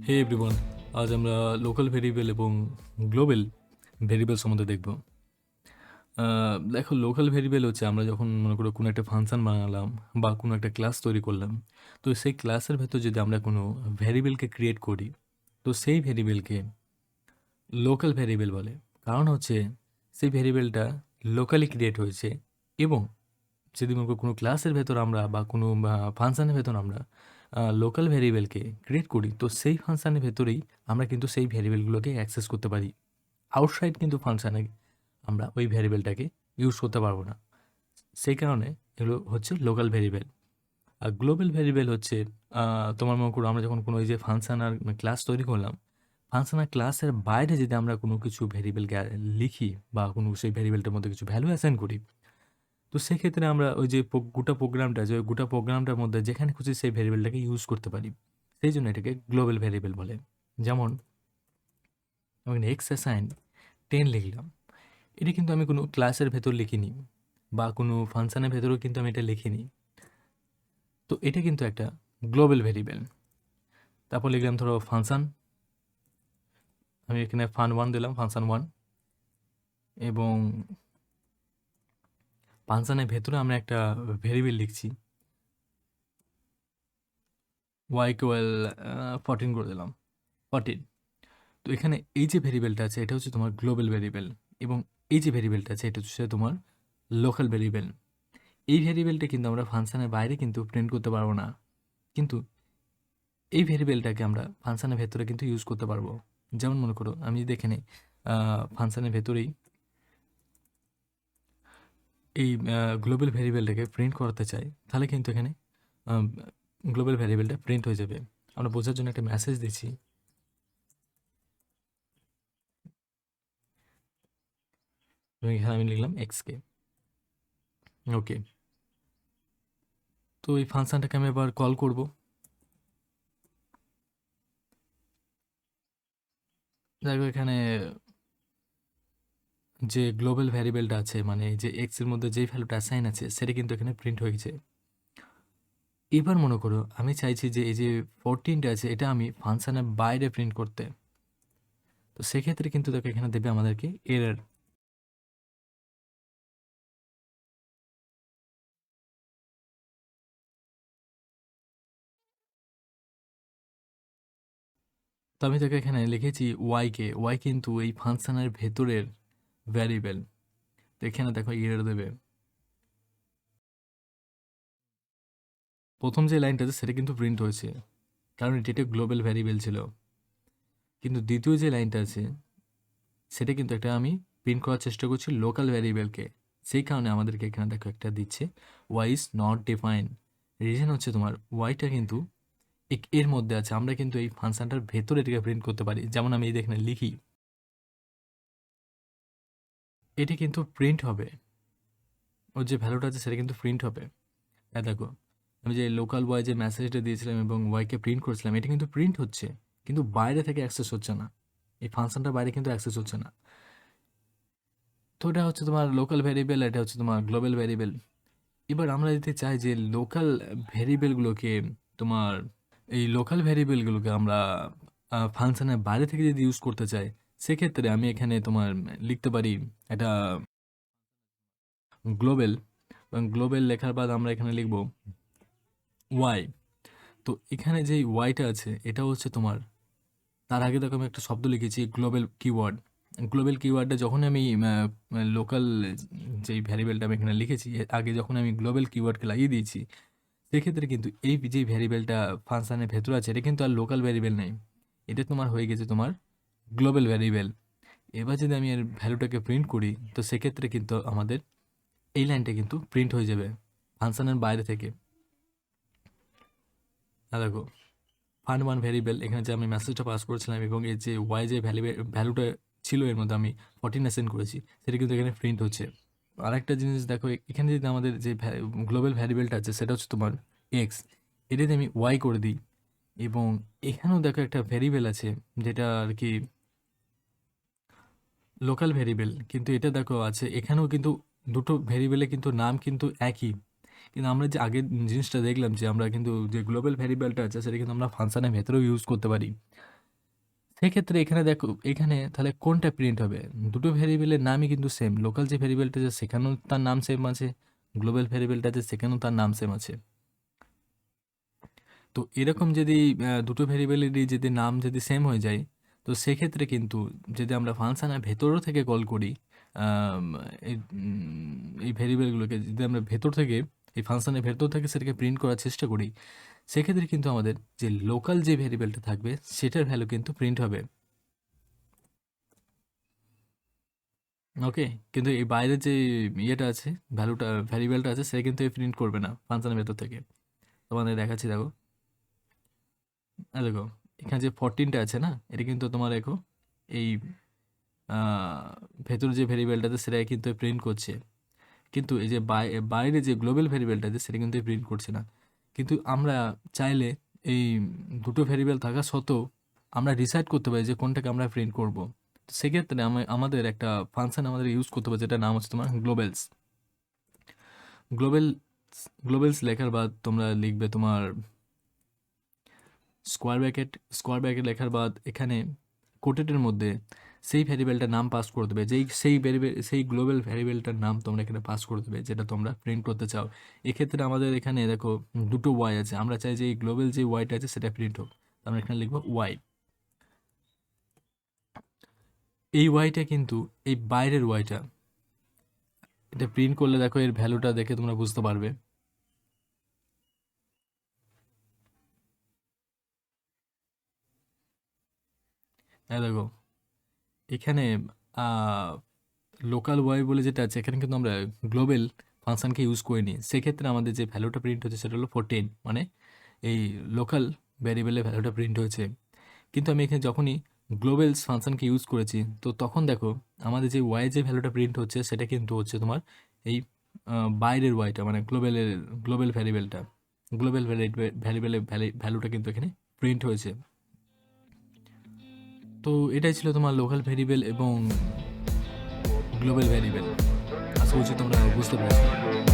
হে everyone, আজ আমরা local variable এবং গ্লোবাল ভেরিয়েবল সম্বন্ধে দেখব। দেখো, লোকাল ভেরিয়েবল হচ্ছে আমরা যখন মনে করো কোনো একটা ফাংশন বানালাম বা কোনো একটা ক্লাস তৈরি করলাম, তো সেই ক্লাসের ভেতর যদি আমরা কোনো ভেরিয়েবলকে ক্রিয়েট করি, তো সেই ভেরিয়েবলকে লোকাল ভেরিয়েবল বলে। কারণ হচ্ছে সেই ভেরিয়েবলটা লোকালি ক্রিয়েট হয়েছে, এবং যদি মনে করো কোনো ক্লাসের ভেতর আমরা বা কোনো ফাংশনের ভেতর আমরা লোকাল ভেরিয়েবলকে ক্রিয়েট করি, তো সেই ফাংশনের ভেতরেই আমরা কিন্তু সেই ভেরিয়েবলগুলোকে অ্যাক্সেস করতে পারি। আউটসাইড কিন্তু ফাংশানে আমরা ওই ভেরিয়েবলটাকে ইউজ করতে পারবো না। সেই কারণে এগুলো হচ্ছে লোকাল ভেরিয়েবল। আর গ্লোবাল ভেরিয়েবল হচ্ছে তোমার মনে করো আমরা যখন কোনো ওই যে ফাংশন আর ক্লাস তৈরি করলাম, ফাংশন আর ক্লাসের বাইরে যদি আমরা কোনো কিছু ভেরিয়েবলকে লিখি বা কোনো সেই ভেরিয়েবলটার মধ্যে কিছু ভ্যালু অ্যাসাইন করি, তো সেক্ষেত্রে আমরা ওই যে গোটা প্রোগ্রামটা যে ওই গোটা প্রোগ্রামটার মধ্যে যেখানে খুশি সেই ভেরিয়েবলটাকে ইউজ করতে পারি। সেই জন্য এটাকে গ্লোবাল ভেরিয়েবল বলে। যেমন আমি এক্স অ্যাসাইন 10 লিখলাম, এটা কিন্তু আমি কোনো ক্লাসের ভেতর লিখিনি বা কোনো ফাংশনের ভেতরেও কিন্তু আমি এটা লিখিনি। তো এটা কিন্তু একটা গ্লোবাল ভেরিয়েবল। তারপর লিখলাম ধরো ফাংশন, আমি এখানে ফান1 দিলাম, ফাংশন 1, এবং ফাংশনের ভেতরে আমরা একটা ভেরিয়েবল লিখছি, ওয়াই ইকুয়াল 14 করে দিলাম, 14। তো এখানে এই যে ভেরিয়েবলটা আছে এটা হচ্ছে তোমার গ্লোবাল ভেরিয়েবল, এবং এই যে ভেরিয়েবলটা আছে এটা হচ্ছে তোমার লোকাল ভেরিয়েবল। এই ভেরিয়েবলটা কিন্তু আমরা ফাংশনের বাইরে কিন্তু প্রিন্ট করতে পারবো না, কিন্তু এই ভেরিয়েবলটাকে আমরা ফাংশনের ভেতরে কিন্তু ইউজ করতে পারবো। যেমন মনে করো আমি যদি এখানে ফাংশনের ভেতরেই এই গ্লোবাল ভেরিয়েবলটাকে প্রিন্ট করতে চাই, তাহলে কিন্তু এখানে গ্লোবাল ভেরিয়েবলটা প্রিন্ট হয়ে যাবে। আমরা বোঝার জন্য একটা মেসেজ দিচ্ছি, এবং এখানে আমি লিখলাম এক্সকে। ওকে, তো এই ফাংশনটাকে আমি এবার কল করব। দেখো এখানে যে গ্লোবাল ভ্যারিয়েবলটা আছে, মানে যে এক্স এর মধ্যে যেই ভ্যালুটা অ্যাসাইন আছে সেটা কিন্তু এখানে প্রিন্ট হয়ে গেছে। এবার মনে করো আমি চাইছি যে এই যে 14টা আছে এটা আমি ফাংশনের বাইরে প্রিন্ট করতে, তো সেক্ষেত্রে কিন্তু দেখো এখানে দেবে আমাদেরকে এরর। তো আমি তোকে এখানে লিখেছি ওয়াই কিন্তু এই ফাংশনের ভেতরের ভ্যারিয়েবল, তো এখানে দেখো এরর দেবে। প্রথম যে লাইনটা আছে সেটা কিন্তু প্রিন্ট হয়েছে, কারণ এটা গ্লোবাল ভ্যারিয়েবল ছিল, কিন্তু দ্বিতীয় যে লাইনটা আছে সেটা কিন্তু একটা আমি প্রিন্ট করার চেষ্টা করছি লোকাল ভ্যারিয়েবলকে। সেই কারণে আমাদেরকে এখানে দেখো একটা দিচ্ছে Y is not define. Reason হচ্ছে তোমার ওয়াইটা কিন্তু এর মধ্যে আছে, আমরা কিন্তু এই ফাংশনটার ভেতরে এটাকে প্রিন্ট করতে পারি। যেমন আমি এই এখানে লিখি, এটি কিন্তু প্রিন্ট হবে, ওর যে ভ্যালুটা আছে সেটা কিন্তু প্রিন্ট হবে। দেখো আমি যে লোকাল ওয়াই যে মেসেজটা দিয়েছিলাম এবং ওয়াইকে প্রিন্ট করেছিলাম, এটা কিন্তু প্রিন্ট হচ্ছে, কিন্তু বাইরে থেকে অ্যাক্সেস হচ্ছে না, এই ফাংশনটার বাইরে কিন্তু অ্যাক্সেস হচ্ছে না। তো এটা হচ্ছে তোমার লোকাল ভ্যারিয়েবল, এটা হচ্ছে তোমার গ্লোবাল ভ্যারিয়েবল। এবার আমরা যদি চাই যে লোকাল ভ্যারিয়েবলগুলোকে তোমার এই লোকাল ভ্যারিয়েবলগুলোকে আমরা ফাংশনের বাইরে থেকে যদি ইউজ করতে চাই, সেক্ষেত্রে আমি এখানে তোমার লিখতে পারি এটা গ্লোবাল, এবং গ্লোবাল লেখার বাদ আমরা এখানে লিখব ওয়াই। তো এখানে যে ওয়াইটা আছে এটা হচ্ছে তোমার, তার আগে দেখো আমি একটা শব্দ লিখেছি গ্লোবাল কিওয়ার্ড। গ্লোবাল কিওয়ার্ডটা যখন আমি লোকাল যেই ভ্যারিয়েবলটা আমি এখানে লিখেছি এর আগে যখন আমি গ্লোবাল কিওয়ার্ডকে লাগিয়ে দিয়েছি, সেক্ষেত্রে কিন্তু এই যে ভ্যারিয়েবলটা ফাংশনের ভেতরে আছে এটা কিন্তু আর লোকাল ভ্যারিয়েবল নেই, এটা তোমার হয়ে গেছে তোমার গ্লোবাল ভ্যারিয়েবল। এবার যদি আমি এর ভ্যালুটাকে প্রিন্ট করি, তো সেক্ষেত্রে কিন্তু আমাদের এই লাইনটা কিন্তু প্রিন্ট হয়ে যাবে ফাংশনের বাইরে থেকে। দেখো ফান1 ভ্যারিয়েবল, এখানে যে আমি মেসেজটা পাস করেছিলাম এবং এর যে ওয়াই যে ভ্যালুটা ছিল এর মধ্যে আমি 14 অ্যাসাইন করেছি, সেটা কিন্তু এখানে প্রিন্ট হচ্ছে। আরেকটা জিনিস দেখো, এখানে যদি আমাদের যে গ্লোবাল ভ্যারিয়েবলটা আছে সেটা হচ্ছে তোমার এক্স, এটা যদি আমি ওয়াই করে দিই, এবং এখানেও দেখো একটা ভ্যারিয়েবল আছে যেটা আর কি লোকাল ভ্যারিয়েবল, কিন্তু এটা দেখো আছে এখানেও কিন্তু দুটো ভ্যারিয়েবলে কিন্তু নাম কিন্তু একই। কিন্তু আমরা যে আগের জিনিসটা দেখলাম যে আমরা কিন্তু যে গ্লোবাল ভ্যারিয়েবলটা আছে সেটা কিন্তু আমরা ফাংশনের ভেতরেও ইউজ করতে পারি। সেক্ষেত্রে এখানে দেখো, এখানে তাহলে কোনটা প্রিন্ট হবে? দুটো ভেরিয়েবলের নামই কিন্তু সেম। লোকাল যে ভেরিয়েবলটা আছে সেখানেও তার নাম সেম আছে, গ্লোবাল ভেরিয়েবলটা আছে সেখানেও তার নাম সেম আছে। তো এরকম যদি দুটো ভেরিয়েবলেরই যদি নাম যদি সেম হয়ে যায়, তো সেক্ষেত্রে কিন্তু যদি আমরা ফাংশনের ভেতরও থেকে কল করি, আম, এই ভেরিয়েবলগুলোকে যদি আমরা ভেতর থেকে, এই ফাংশনের ভেতর থেকে সেটাকে প্রিন্ট করার চেষ্টা করি, সেক্ষেত্রে কিন্তু আমাদের যে লোকাল যে ভেরিয়েবলটা থাকবে সেটার ভ্যালু কিন্তু প্রিন্ট হবে। ওকে, কিন্তু এই বাইরের যে ইয়েটা আছে, ভ্যারিয়েবলটা আছে, সেটা কিন্তু প্রিন্ট করবে না ফাংশনের ভেতর থেকে। তোমাদের দেখাচ্ছি, দেখো। দেখো, এখানে যে 14টা আছে না, এটা কিন্তু তোমার দেখো এই ভেতর যে ভেরিয়েবলটাতে সেটা কিন্তু প্রিন্ট করছে, কিন্তু এই যে বাইরে যে গ্লোবাল ভেরিয়েবলটা আছে সেটা কিন্তু প্রিন্ট করছে না। কিন্তু আমরা চাইলে এই দুটো ভেরিয়েবল থাকা সত্ত্বেও আমরা ডিসাইড করতে পারি যে কোনটাকে আমরা প্রিন্ট করব। তো সেক্ষেত্রে আমাদের একটা ফাংশন আমাদের ইউজ করতে হবে, যেটা নাম হচ্ছে তোমার গ্লোবালস। গ্লোবাল গ্লোবালস লেখার বাদ তোমরা লিখবে তোমার স্কোয়ার ব্র্যাকেট লেখার বাদ এখানে কোটেটের মধ্যে সেই ভ্যারিয়েবলটার নাম পাস করে দেবে, সেই গ্লোবাল ভ্যারিয়েবলটার নাম তোমরা এখানে পাস করে দেবে যেটা তোমরা প্রিন্ট করতে চাও। এক্ষেত্রে আমাদের এখানে দেখো দুটো ওয়াই আছে, আমরা চাই যে এই গ্লোবাল যে ওয়াইটা আছে সেটা প্রিন্ট হোক। আমরা এখানে লিখবো ওয়াই। এই ওয়াইটা কিন্তু এই বাইরের ওয়াইটা, এটা প্রিন্ট করলে দেখো এর ভ্যালুটা দেখে তোমরা বুঝতে পারবে। হ্যাঁ দেখো, এখানে লোকাল ওয়াই বলে যেটা আছে, এখানে কিন্তু আমরা গ্লোবাল ফাংশনকে ইউজ করিনি। সেক্ষেত্রে আমাদের যে ভ্যালুটা প্রিন্ট হচ্ছে সেটা হলো 14, মানে এই লোকাল ভ্যারিয়েবলের ভ্যালুটা প্রিন্ট হয়েছে। কিন্তু আমি এখানে যখনই গ্লোবালস ফাংশনকে ইউজ করেছি, তো তখন দেখো আমাদের যে ওয়াই যে ভ্যালুটা প্রিন্ট হচ্ছে সেটা কিন্তু হচ্ছে তোমার এই বাইরের ওয়াইটা, মানে গ্লোবাল ভ্যারিয়েবলটা, গ্লোবাল ভ্যারিয়েবলের ভ্যালুটা কিন্তু এখানে প্রিন্ট হয়েছে। তো এটাই ছিল তোমার লোকাল ভ্যারিয়েবল এবং গ্লোবাল ভ্যারিয়েবল। আশা করছি তোমরা বুঝতে পেরেছো।